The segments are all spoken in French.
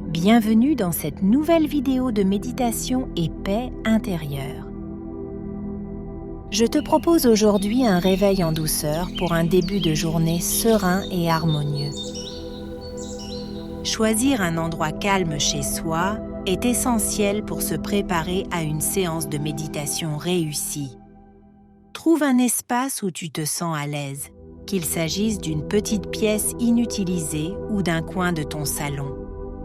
Bienvenue dans cette nouvelle vidéo de méditation et paix intérieure. Je te propose aujourd'hui un réveil en douceur pour un début de journée serein et harmonieux. Choisir un endroit calme chez soi est essentiel pour se préparer à une séance de méditation réussie. Trouve un espace où tu te sens à l'aise, qu'il s'agisse d'une petite pièce inutilisée ou d'un coin de ton salon.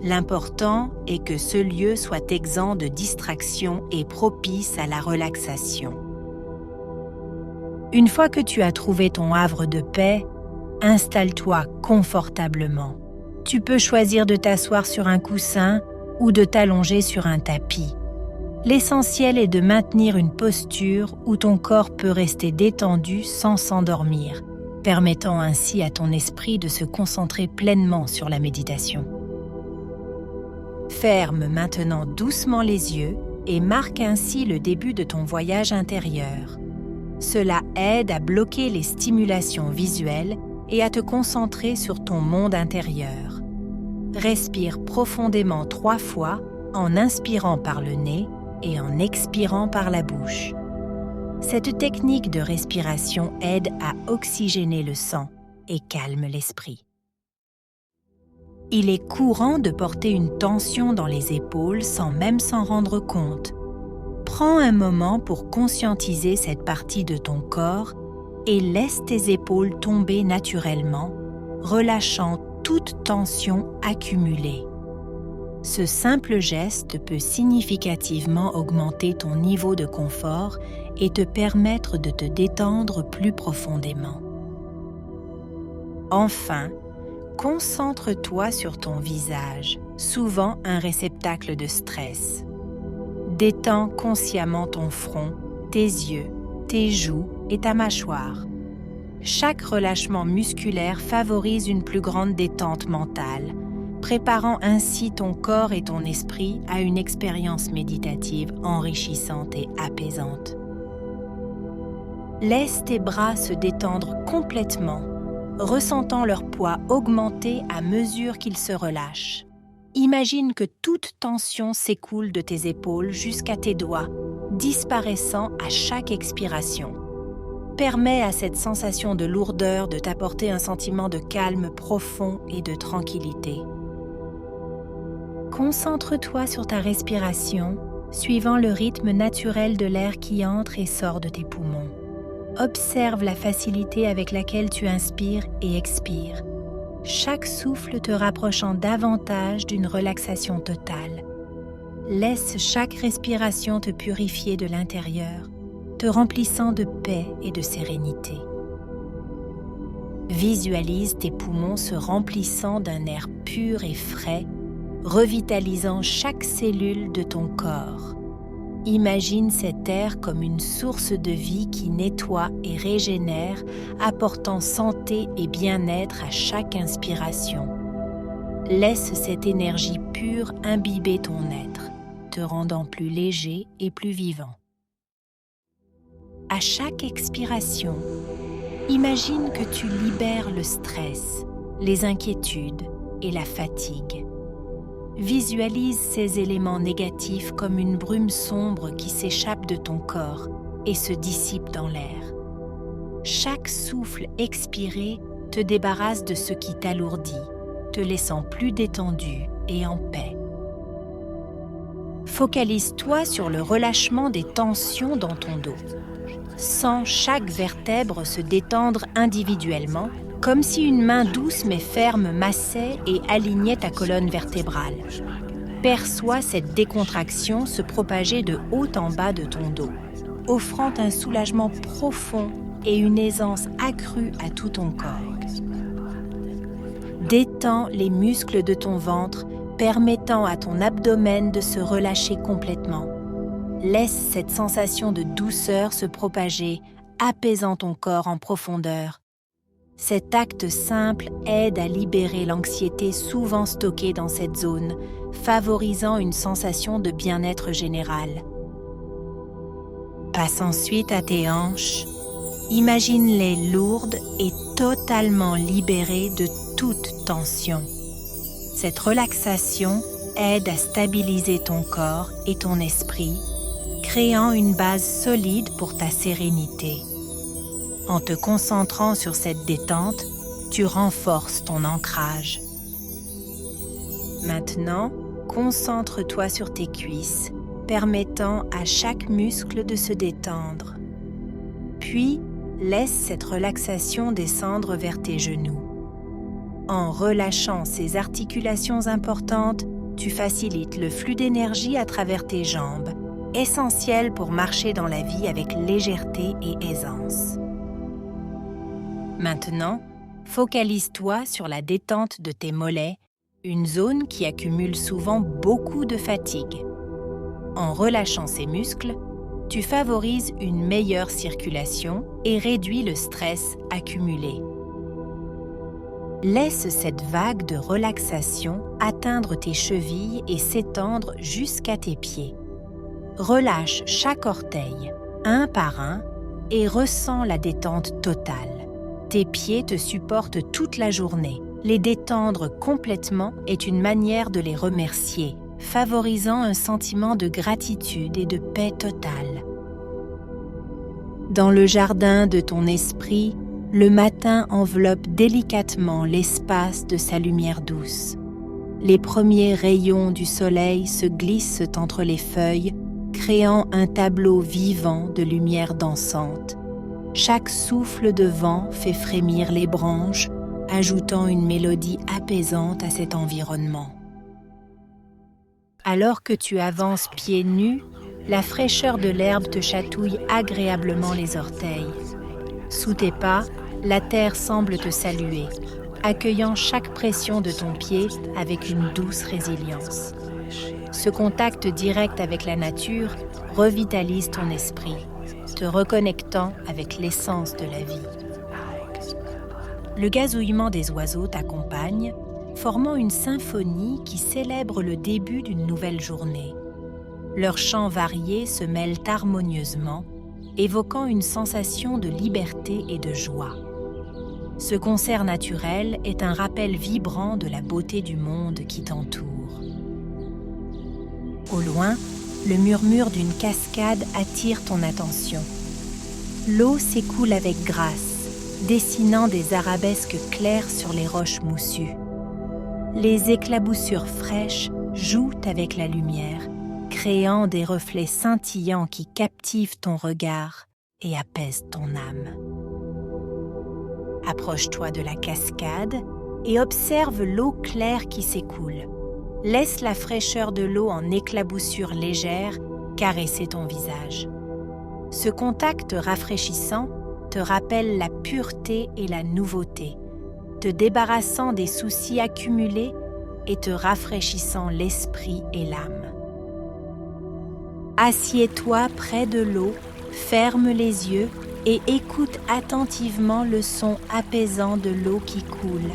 L'important est que ce lieu soit exempt de distractions et propice à la relaxation. Une fois que tu as trouvé ton havre de paix, installe-toi confortablement. Tu peux choisir de t'asseoir sur un coussin ou de t'allonger sur un tapis. L'essentiel est de maintenir une posture où ton corps peut rester détendu sans s'endormir, permettant ainsi à ton esprit de se concentrer pleinement sur la méditation. Ferme maintenant doucement les yeux et marque ainsi le début de ton voyage intérieur. Cela aide à bloquer les stimulations visuelles et à te concentrer sur ton monde intérieur. Respire profondément 3 fois en inspirant par le nez et en expirant par la bouche. Cette technique de respiration aide à oxygéner le sang et calme l'esprit. Il est courant de porter une tension dans les épaules sans même s'en rendre compte. Prends un moment pour conscientiser cette partie de ton corps et laisse tes épaules tomber naturellement, relâchant toute tension accumulée. Ce simple geste peut significativement augmenter ton niveau de confort et te permettre de te détendre plus profondément. Enfin, concentre-toi sur ton visage, souvent un réceptacle de stress. Détends consciemment ton front, tes yeux, tes joues et ta mâchoire. Chaque relâchement musculaire favorise une plus grande détente mentale, préparant ainsi ton corps et ton esprit à une expérience méditative enrichissante et apaisante. Laisse tes bras se détendre complètement, ressentant leur poids augmenter à mesure qu'ils se relâchent. Imagine que toute tension s'écoule de tes épaules jusqu'à tes doigts, disparaissant à chaque expiration. Permets à cette sensation de lourdeur de t'apporter un sentiment de calme profond et de tranquillité. Concentre-toi sur ta respiration, suivant le rythme naturel de l'air qui entre et sort de tes poumons. Observe la facilité avec laquelle tu inspires et expires, chaque souffle te rapprochant davantage d'une relaxation totale. Laisse chaque respiration te purifier de l'intérieur, te remplissant de paix et de sérénité. Visualise tes poumons se remplissant d'un air pur et frais, revitalisant chaque cellule de ton corps. Imagine cet air comme une source de vie qui nettoie et régénère, apportant santé et bien-être à chaque inspiration. Laisse cette énergie pure imbiber ton être, te rendant plus léger et plus vivant. À chaque expiration, imagine que tu libères le stress, les inquiétudes et la fatigue. Visualise ces éléments négatifs comme une brume sombre qui s'échappe de ton corps et se dissipe dans l'air. Chaque souffle expiré te débarrasse de ce qui t'alourdit, te laissant plus détendu et en paix. Focalise-toi sur le relâchement des tensions dans ton dos. Sens chaque vertèbre se détendre individuellement, comme si une main douce mais ferme massait et alignait ta colonne vertébrale. Perçois cette décontraction se propager de haut en bas de ton dos, offrant un soulagement profond et une aisance accrue à tout ton corps. Détends les muscles de ton ventre, permettant à ton abdomen de se relâcher complètement. Laisse cette sensation de douceur se propager, apaisant ton corps en profondeur. Cet acte simple aide à libérer l'anxiété souvent stockée dans cette zone, favorisant une sensation de bien-être général. Passe ensuite à tes hanches. Imagine-les lourdes et totalement libérées de toute tension. Cette relaxation aide à stabiliser ton corps et ton esprit, créant une base solide pour ta sérénité. En te concentrant sur cette détente, tu renforces ton ancrage. Maintenant, concentre-toi sur tes cuisses, permettant à chaque muscle de se détendre. Puis, laisse cette relaxation descendre vers tes genoux. En relâchant ces articulations importantes, tu facilites le flux d'énergie à travers tes jambes, essentiel pour marcher dans la vie avec légèreté et aisance. Maintenant, focalise-toi sur la détente de tes mollets, une zone qui accumule souvent beaucoup de fatigue. En relâchant ces muscles, tu favorises une meilleure circulation et réduis le stress accumulé. Laisse cette vague de relaxation atteindre tes chevilles et s'étendre jusqu'à tes pieds. Relâche chaque orteil, un par un, et ressens la détente totale. Tes pieds te supportent toute la journée. Les détendre complètement est une manière de les remercier, favorisant un sentiment de gratitude et de paix totale. Dans le jardin de ton esprit, le matin enveloppe délicatement l'espace de sa lumière douce. Les premiers rayons du soleil se glissent entre les feuilles, créant un tableau vivant de lumière dansante. Chaque souffle de vent fait frémir les branches, ajoutant une mélodie apaisante à cet environnement. Alors que tu avances pieds nus, la fraîcheur de l'herbe te chatouille agréablement les orteils. Sous tes pas, la terre semble te saluer, accueillant chaque pression de ton pied avec une douce résilience. Ce contact direct avec la nature revitalise ton esprit, te reconnectant avec l'essence de la vie. Le gazouillement des oiseaux t'accompagne, formant une symphonie qui célèbre le début d'une nouvelle journée. Leurs chants variés se mêlent harmonieusement, évoquant une sensation de liberté et de joie. Ce concert naturel est un rappel vibrant de la beauté du monde qui t'entoure. Au loin, le murmure d'une cascade attire ton attention. L'eau s'écoule avec grâce, dessinant des arabesques claires sur les roches moussues. Les éclaboussures fraîches jouent avec la lumière, créant des reflets scintillants qui captivent ton regard et apaisent ton âme. Approche-toi de la cascade et observe l'eau claire qui s'écoule. Laisse la fraîcheur de l'eau en éclaboussures légères caresser ton visage. Ce contact rafraîchissant te rappelle la pureté et la nouveauté, te débarrassant des soucis accumulés et te rafraîchissant l'esprit et l'âme. Assieds-toi près de l'eau, ferme les yeux et écoute attentivement le son apaisant de l'eau qui coule.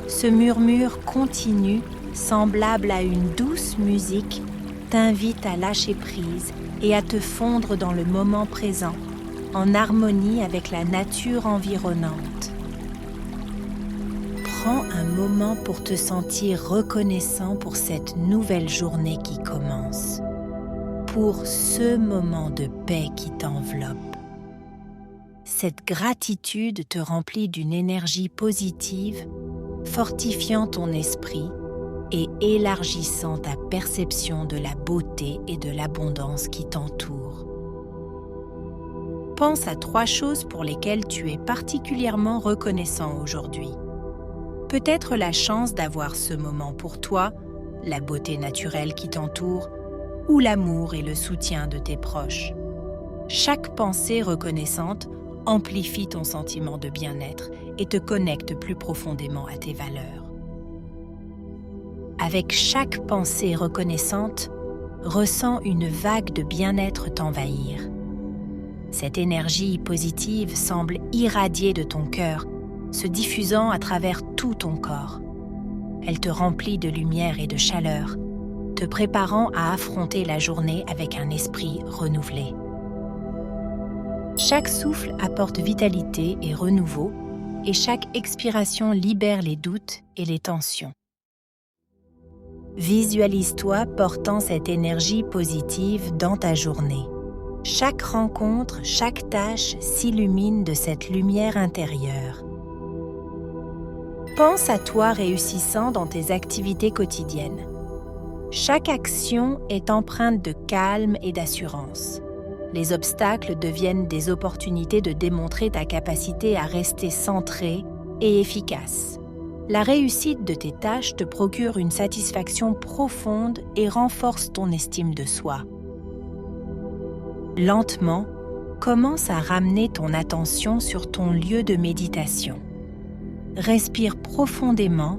Ce murmure continu, semblable à une douce musique, t'invite à lâcher prise et à te fondre dans le moment présent, en harmonie avec la nature environnante. Prends un moment pour te sentir reconnaissant pour cette nouvelle journée qui commence, pour ce moment de paix qui t'enveloppe. Cette gratitude te remplit d'une énergie positive, fortifiant ton esprit et élargissant ta perception de la beauté et de l'abondance qui t'entourent. Pense à 3 choses pour lesquelles tu es particulièrement reconnaissant aujourd'hui. Peut-être la chance d'avoir ce moment pour toi, la beauté naturelle qui t'entoure, ou l'amour et le soutien de tes proches. Chaque pensée reconnaissante amplifie ton sentiment de bien-être et te connecte plus profondément à tes valeurs. Avec chaque pensée reconnaissante, ressens une vague de bien-être t'envahir. Cette énergie positive semble irradier de ton cœur, se diffusant à travers tout ton corps. Elle te remplit de lumière et de chaleur, te préparant à affronter la journée avec un esprit renouvelé. Chaque souffle apporte vitalité et renouveau, et chaque expiration libère les doutes et les tensions. Visualise-toi portant cette énergie positive dans ta journée. Chaque rencontre, chaque tâche s'illumine de cette lumière intérieure. Pense à toi réussissant dans tes activités quotidiennes. Chaque action est empreinte de calme et d'assurance. Les obstacles deviennent des opportunités de démontrer ta capacité à rester centré et efficace. La réussite de tes tâches te procure une satisfaction profonde et renforce ton estime de soi. Lentement, commence à ramener ton attention sur ton lieu de méditation. Respire profondément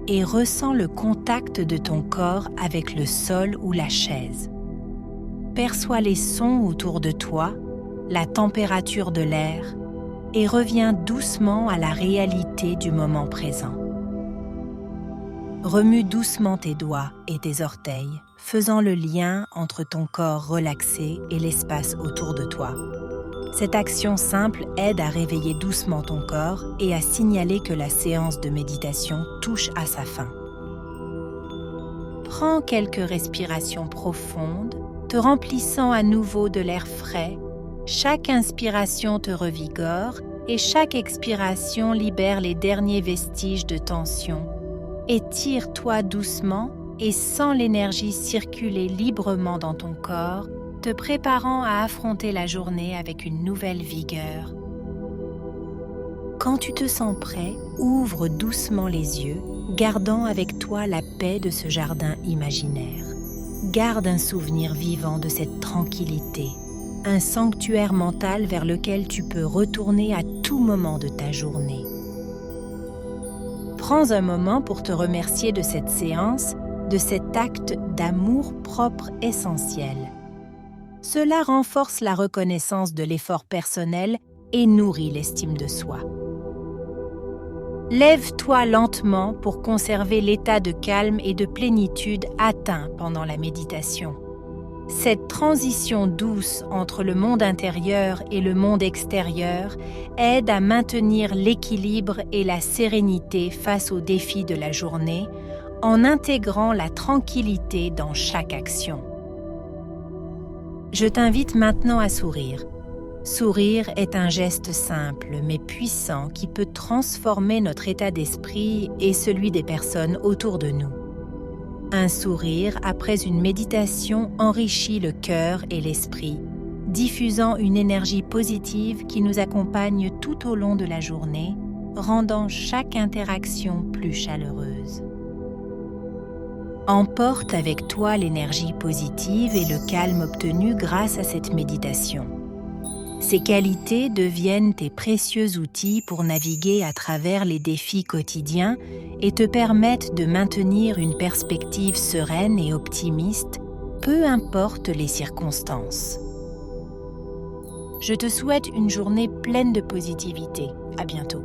et ressens le contact de ton corps avec le sol ou la chaise. Perçois les sons autour de toi, la température de l'air et reviens doucement à la réalité du moment présent. Remue doucement tes doigts et tes orteils, faisant le lien entre ton corps relaxé et l'espace autour de toi. Cette action simple aide à réveiller doucement ton corps et à signaler que la séance de méditation touche à sa fin. Prends quelques respirations profondes, te remplissant à nouveau de l'air frais. Chaque inspiration te revigore et chaque expiration libère les derniers vestiges de tension. Étire-toi doucement et sens l'énergie circuler librement dans ton corps, te préparant à affronter la journée avec une nouvelle vigueur. Quand tu te sens prêt, ouvre doucement les yeux, gardant avec toi la paix de ce jardin imaginaire. Garde un souvenir vivant de cette tranquillité, un sanctuaire mental vers lequel tu peux retourner à tout moment de ta journée. Prends un moment pour te remercier de cette séance, de cet acte d'amour-propre essentiel. Cela renforce la reconnaissance de l'effort personnel et nourrit l'estime de soi. Lève-toi lentement pour conserver l'état de calme et de plénitude atteint pendant la méditation. Cette transition douce entre le monde intérieur et le monde extérieur aide à maintenir l'équilibre et la sérénité face aux défis de la journée en intégrant la tranquillité dans chaque action. Je t'invite maintenant à sourire. Sourire est un geste simple mais puissant qui peut transformer notre état d'esprit et celui des personnes autour de nous. Un sourire après une méditation enrichit le cœur et l'esprit, diffusant une énergie positive qui nous accompagne tout au long de la journée, rendant chaque interaction plus chaleureuse. Emporte avec toi l'énergie positive et le calme obtenu grâce à cette méditation. Ces qualités deviennent tes précieux outils pour naviguer à travers les défis quotidiens et te permettent de maintenir une perspective sereine et optimiste, peu importe les circonstances. Je te souhaite une journée pleine de positivité. À bientôt.